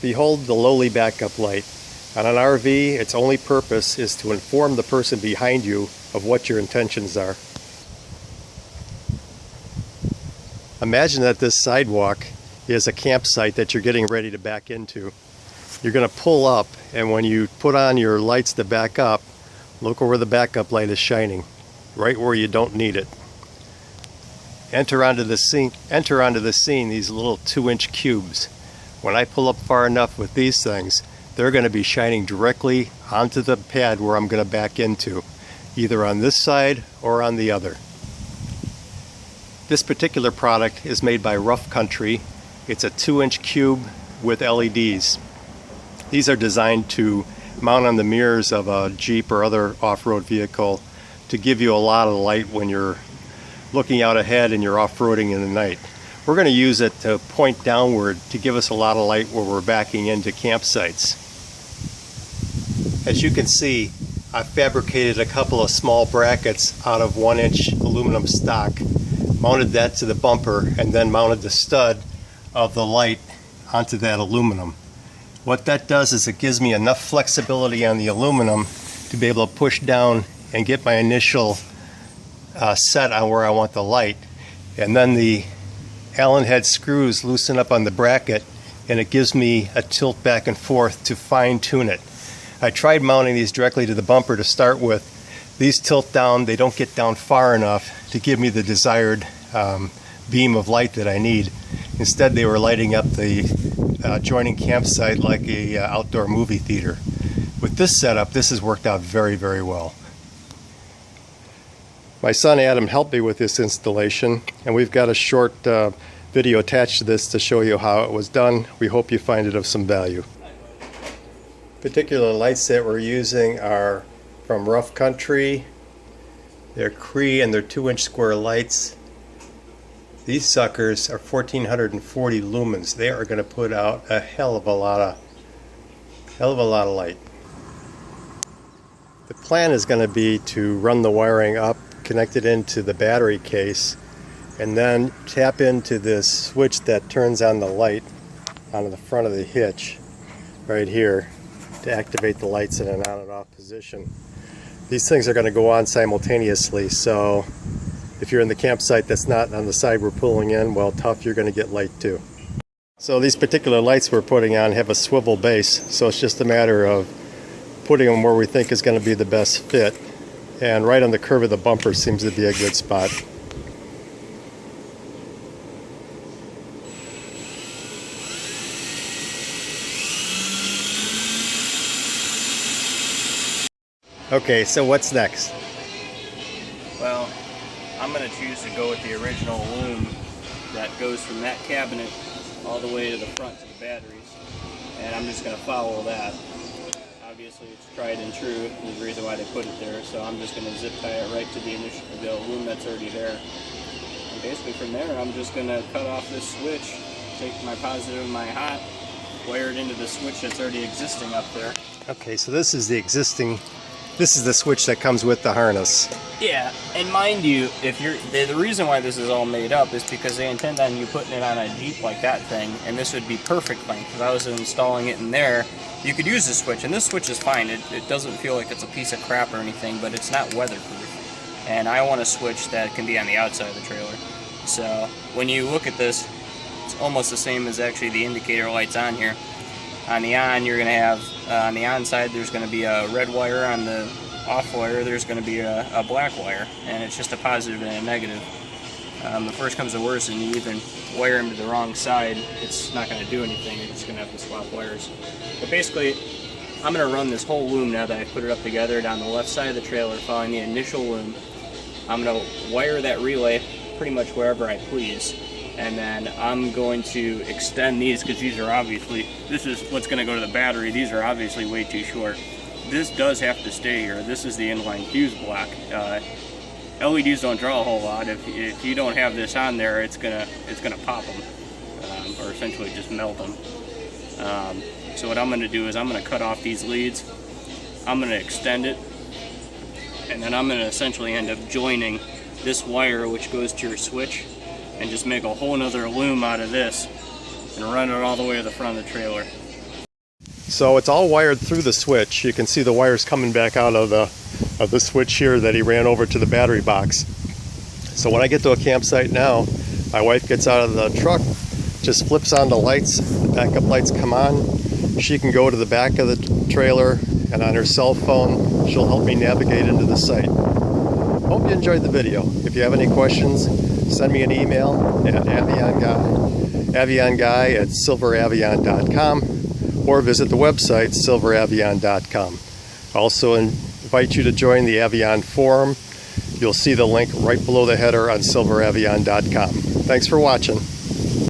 Behold the lowly backup light. On an RV, its only purpose is to inform the person behind you of what your intentions are. Imagine that this sidewalk is a campsite that you're getting ready to back into. You're going to pull up, and when you put on your lights to back up, look where the backup light is shining, right where you don't need it. Enter onto the scene these little 2-inch cubes. When I pull up far enough with these things, they're going to be shining directly onto the pad where I'm going to back into, either on this side or on the other. This particular product is made by Rough Country. It's a 2-inch cube with LEDs. These are designed to mount on the mirrors of a Jeep or other off-road vehicle to give you a lot of light when you're looking out ahead and you're off-roading in the night. We're going to use it to point downward to give us a lot of light where we're backing into campsites. As you can see, I've fabricated a couple of small brackets out of 1-inch aluminum stock, mounted that to the bumper, and then mounted the stud of the light onto that aluminum. What that does is it gives me enough flexibility on the aluminum to be able to push down and get my initial set on where I want the light, and then the Allen head screws loosen up on the bracket, and it gives me a tilt back and forth to fine tune it. I tried mounting these directly to the bumper to start with. These tilt down, they don't get down far enough to give me the desired beam of light that I need. Instead, they were lighting up the adjoining campsite like a outdoor movie theater. With this setup, this has worked out very, very well. My son Adam helped me with this installation, and we've got a short video attached to this to show you how it was done. We hope you find it of some value. Particular lights that we're using are from Rough Country. They're Cree and they're 2-inch square lights. These suckers are 1440 lumens. They are going to put out a hell of a lot of light. The plan is going to be to run the wiring up, connect it into the battery case, and then tap into this switch that turns on the light onto the front of the hitch right here to activate the lights in an on and off position. These things are going to go on simultaneously, so if you're in the campsite that's not on the side we're pulling in, well, tough, you're going to get light too. So these particular lights we're putting on have a swivel base, so it's just a matter of putting them where we think is going to be the best fit. And right on the curve of the bumper seems to be a good spot. Okay, so what's next? Well, I'm going to choose to go with the original loom that goes from that cabinet all the way to the front to the batteries, and I'm just going to follow that. Obviously it's tried and true, there's a reason why they put it there, so I'm just going to zip tie it right to the loom that's already there. And basically from there I'm just going to cut off this switch, take my positive and my hot, wire it into the switch that's already existing up there. Okay, so this is the switch that comes with the harness. Yeah, and mind you, if the reason why this is all made up is because they intend on you putting it on a Jeep like that thing, and this would be perfect length. If I was installing it in there, you could use this switch, and this switch is fine. It doesn't feel like it's a piece of crap or anything, but it's not weatherproof. And I want a switch that can be on the outside of the trailer. So when you look at this, it's almost the same as actually the indicator lights on here. On the on, you're going to have, on the on side, there's going to be a red wire. On the off wire, there's going to be a black wire, and it's just a positive and a negative. The first comes to worst, and you even wire them to the wrong side, it's not going to do anything. You're just going to have to swap wires. But basically, I'm going to run this whole loom now that I put it up together down the left side of the trailer, following the initial loom. I'm going to wire that relay pretty much wherever I please. And then I'm going to extend these, because these are obviously, this is what's going to go to the battery. These are obviously way too short. This does have to stay here. This is the inline fuse block. LEDs don't draw a whole lot. If you don't have this on there, it's gonna pop them, or essentially just melt them. So what I'm going to do is I'm going to cut off these leads. I'm going to extend it, and then I'm going to essentially end up joining this wire, which goes to your switch, and just make a whole nother loom out of this and run it all the way to the front of the trailer. So it's all wired through the switch. You can see the wires coming back out of the switch here that he ran over to the battery box. So when I get to a campsite now, my wife gets out of the truck, just flips on the lights, the backup lights come on. She can go to the back of the trailer, and on her cell phone, she'll help me navigate into the site. Hope you enjoyed the video. If you have any questions, send me an email at avionguy@silveravion.com, or visit the website silveravion.com. I also invite you to join the Avion forum. You'll see the link right below the header on silveravion.com. Thanks for watching.